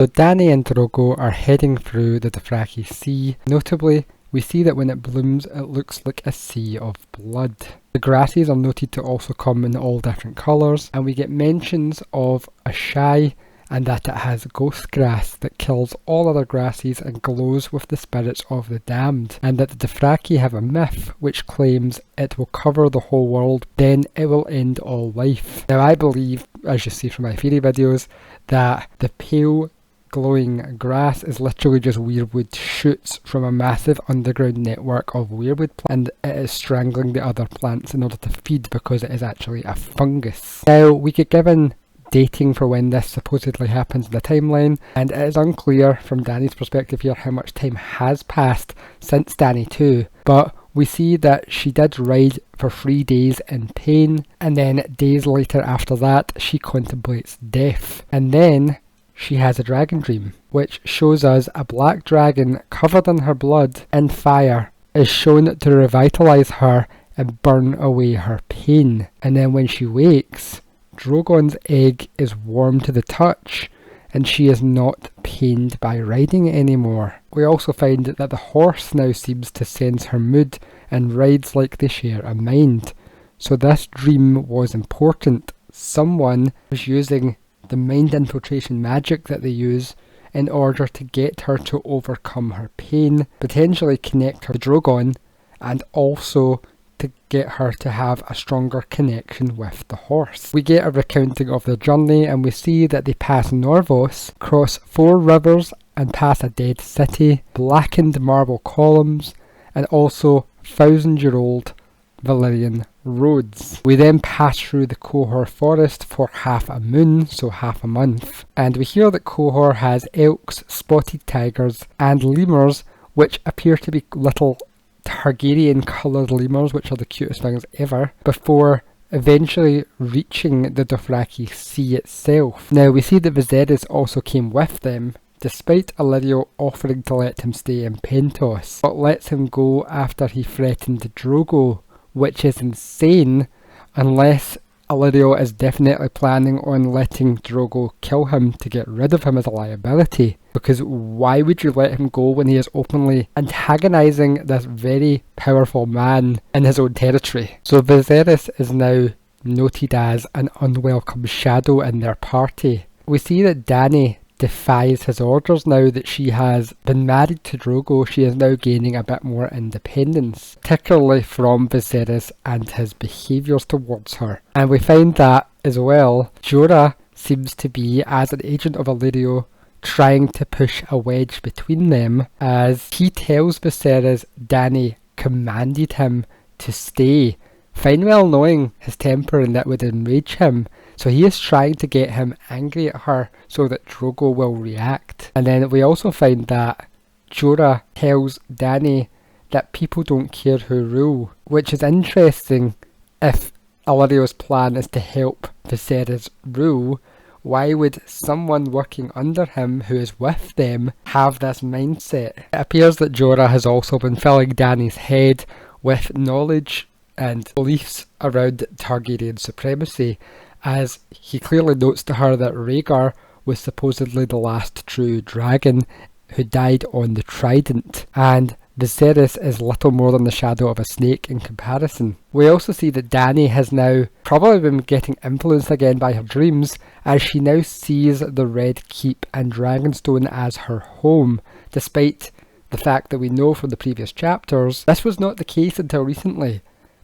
So Dany and Drogo are heading through the Dothraki Sea. Notably, we see that when it blooms, it looks like a sea of blood. The grasses are noted to also come in all different colours, and we get mentions of a shy and that it has ghost grass that kills all other grasses and glows with the spirits of the damned, and that the Dothraki have a myth which claims it will cover the whole world, then it will end all life. Now I believe, as you see from my theory videos, that the pale glowing grass is literally just weirwood shoots from a massive underground network of weirwood plants, and it is strangling the other plants in order to feed because it is actually a fungus. Now we get given dating for when this supposedly happens in the timeline, and it is unclear from Dany's perspective here how much time has passed since Dany 2, but we see that she did ride for 3 days in pain, and then days later after that she contemplates death, and then she has a dragon dream, which shows us a black dragon covered in her blood and fire is shown to revitalise her and burn away her pain. And then when she wakes, Drogon's egg is warm to the touch and she is not pained by riding it anymore. We also find that the horse now seems to sense her mood and rides like they share a mind. So this dream was important. Someone was using the mind infiltration magic that they use in order to get her to overcome her pain, potentially connect her to Drogon, and also to get her to have a stronger connection with the horse. We get a recounting of their journey, and we see that they pass Norvos, cross 4 rivers and pass a dead city, blackened marble columns, and also 1,000-year-old Valyrian roads. We then pass through the Qohor forest for half a moon, so half a month, and we hear that Qohor has elks, spotted tigers and lemurs, which appear to be little Targaryen coloured lemurs, which are the cutest things ever, before eventually reaching the Dothraki Sea itself. Now we see that Viserys also came with them, despite Illyrio offering to let him stay in Pentos, but lets him go after he threatened Drogo, which is insane unless Illyrio is definitely planning on letting Drogo kill him to get rid of him as a liability. Because why would you let him go when he is openly antagonising this very powerful man in his own territory? So Viserys is now noted as an unwelcome shadow in their party. We see that Dany defies his orders now that she has been married to Drogo. She is now gaining a bit more independence, particularly from Viserys and his behaviours towards her. And we find that as well, Jorah seems to be, as an agent of Illyrio, trying to push a wedge between them, as he tells Viserys Dany commanded him to stay, fine well knowing his temper and that would enrage him. So he is trying to get him angry at her so that Drogo will react. And then we also find that Jorah tells Dany that people don't care who rule, which is interesting. If Illyrio's plan is to help Viserys rule, why would someone working under him who is with them have this mindset? It appears that Jorah has also been filling Dany's head with knowledge and beliefs around Targaryen supremacy, as he clearly notes to her that Rhaegar was supposedly the last true dragon who died on the Trident, and Viserys is little more than the shadow of a snake in comparison. We also see that Dany has now probably been getting influenced again by her dreams, as she now sees the Red Keep and Dragonstone as her home, despite the fact that we know from the previous chapters this was not the case until recently,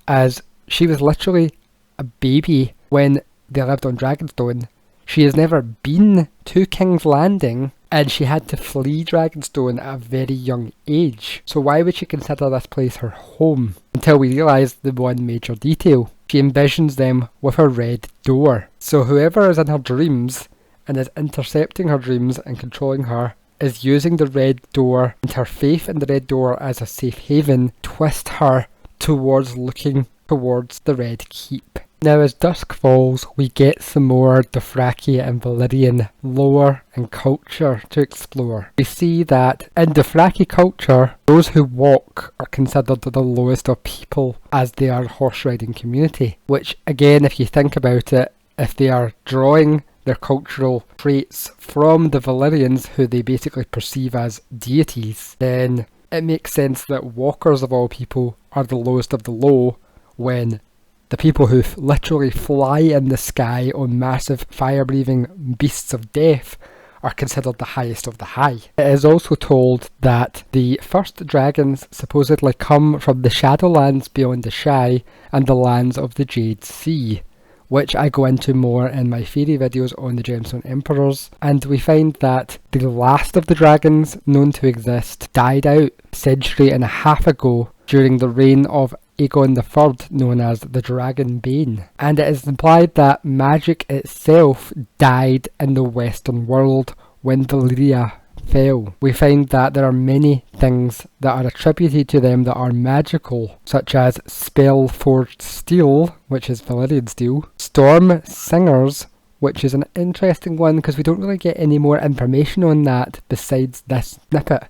as she was literally a baby when they lived on Dragonstone. She has never been to King's Landing, and she had to flee Dragonstone at a very young age. So why would she consider this place her home? Until we realise the one major detail. She envisions them with her red door. So whoever is in her dreams and is intercepting her dreams and controlling her is using the red door and her faith in the red door as a safe haven, twist her towards looking towards the Red Keep. Now as dusk falls, we get some more Dothraki and Valyrian lore and culture to explore. We see that in Dothraki culture, those who walk are considered the lowest of people, as they are a horse riding community, which again, if you think about it, if they are drawing their cultural traits from the Valyrians, who they basically perceive as deities, then it makes sense that walkers of all people are the lowest of the low, when the people who literally fly in the sky on massive fire-breathing beasts of death are considered the highest of the high. It is also told that the first dragons supposedly come from the Shadowlands beyond the Shy and the lands of the Jade Sea, which I go into more in my fairy videos on the Gemstone Emperors, and we find that the last of the dragons known to exist died out a century and a half ago during the reign of Aegon III, known as the Dragon Bane, and it is implied that magic itself died in the Western world when Valyria fell. We find that there are many things that are attributed to them that are magical, such as spell forged steel, which is Valyrian steel, storm singers, which is an interesting one because we don't really get any more information on that besides this snippet.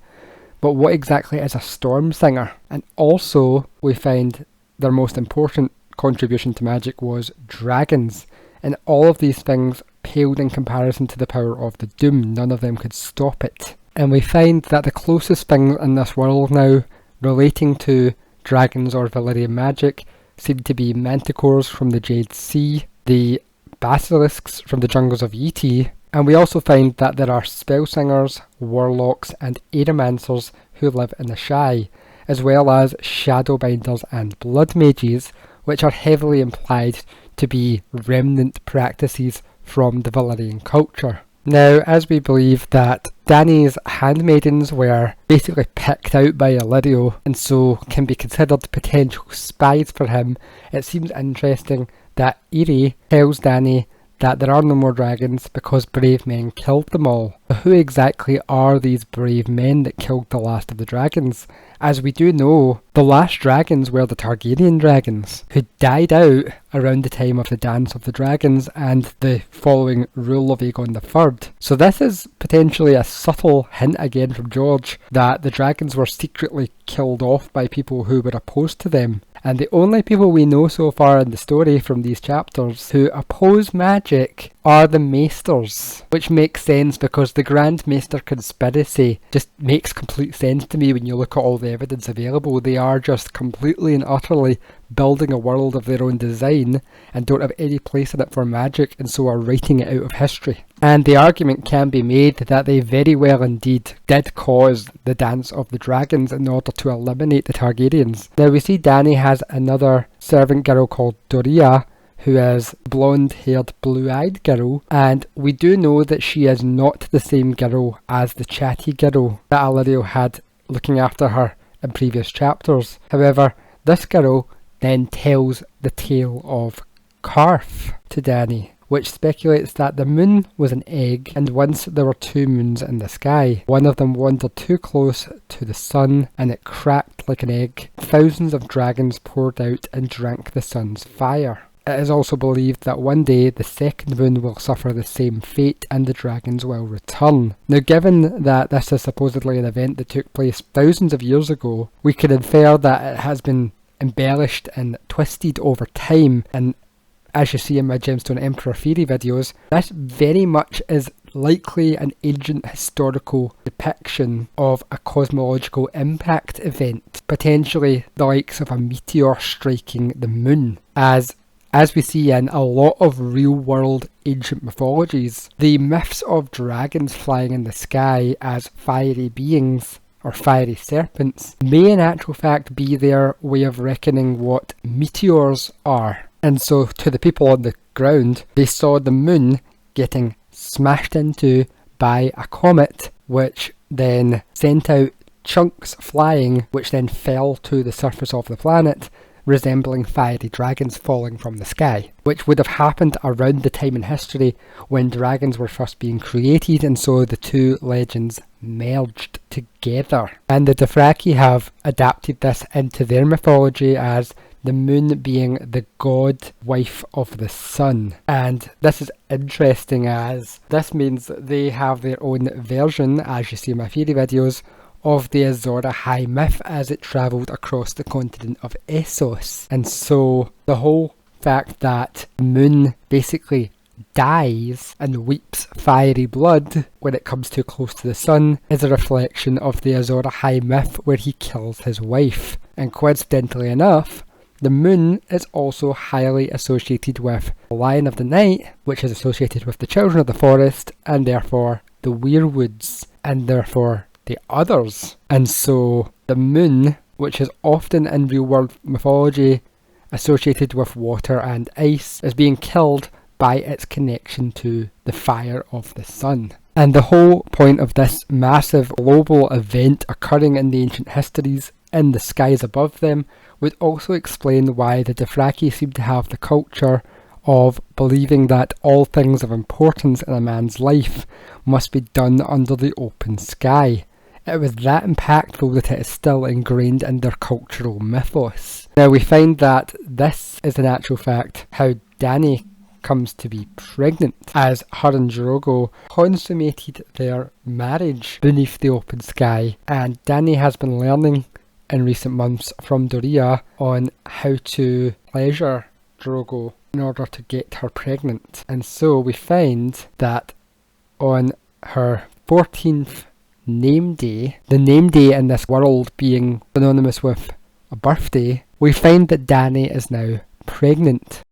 But what exactly is a storm singer? And also we find their most important contribution to magic was dragons, and all of these things paled in comparison to the power of the Doom. None of them could stop it. And we find that the closest things in this world now relating to dragons or Valyrian magic seem to be manticores from the Jade Sea, the basilisks from the jungles of Yeti, and we also find that there are spell singers, warlocks and aeromancers who live in the Shy, as well as shadowbinders and blood mages, which are heavily implied to be remnant practices from the Valyrian culture. Now, as we believe that Dany's handmaidens were basically picked out by Illyrio and so can be considered potential spies for him, it seems interesting that Irri tells Dany that there are no more dragons because brave men killed them all. But who exactly are these brave men that killed the last of the dragons? As we do know, the last dragons were the Targaryen dragons, who died out around the time of the Dance of the Dragons and the following rule of Aegon III. So this is potentially a subtle hint again from George that the dragons were secretly killed off by people who were opposed to them. And the only people we know so far in the story from these chapters who oppose magic are the Maesters, which makes sense because the Grand Maester conspiracy just makes complete sense to me when you look at all the evidence available. They are just completely and utterly building a world of their own design and don't have any place in it for magic, and so are writing it out of history. And the argument can be made that they very well indeed did cause the Dance of the Dragons in order to eliminate the Targaryens. Now we see Dany has another servant girl called Doria, who is blonde-haired, blue-eyed girl, and we do know that she is not the same girl as the chatty girl that Illyrio had looking after her in previous chapters. However, this girl then tells the tale of Karth to Dany, which speculates that the moon was an egg, and once there were two moons in the sky. One of them wandered too close to the sun, and it cracked like an egg. Thousands of dragons poured out and drank the sun's fire. It is also believed that one day the second moon will suffer the same fate and the dragons will return. Now, given that this is supposedly an event that took place thousands of years ago, we can infer that it has been embellished and twisted over time, and as you see in my Gemstone Emperor theory videos, this very much is likely an ancient historical depiction of a cosmological impact event, potentially the likes of a meteor striking the moon, as we see in a lot of real-world ancient mythologies. The myths of dragons flying in the sky as fiery beings or fiery serpents may in actual fact be their way of reckoning what meteors are. And so to the people on the ground, they saw the moon getting smashed into by a comet, which then sent out chunks flying, which then fell to the surface of the planet, resembling fiery dragons falling from the sky, which would have happened around the time in history when dragons were first being created, and so the two legends merged together. And the Dothraki have adapted this into their mythology as the moon being the god wife of the sun. And this is interesting as this means that they have their own version, as you see in my theory videos, of the Azor Ahai myth as it travelled across the continent of Essos. And so the whole fact that the moon basically dies and weeps fiery blood when it comes too close to the sun is a reflection of the Azor Ahai myth where he kills his wife. And coincidentally enough, the moon is also highly associated with the Lion of the Night, which is associated with the Children of the Forest, and therefore the Weirwoods, and therefore the Others. And so the moon, which is often in real world mythology associated with water and ice, is being killed by its connection to the fire of the sun. And the whole point of this massive global event occurring in the ancient histories in the skies above them would also explain why the Dothraki seem to have the culture of believing that all things of importance in a man's life must be done under the open sky. It was that impactful that it is still ingrained in their cultural mythos. Now we find that this is in actual fact how Dany comes to be pregnant, as her and Drogo consummated their marriage beneath the open sky, and Dany has been learning in recent months from Doria on how to pleasure Drogo in order to get her pregnant. And so we find that on her 14th name day, the name day in this world being synonymous with a birthday, we find that Dany is now pregnant.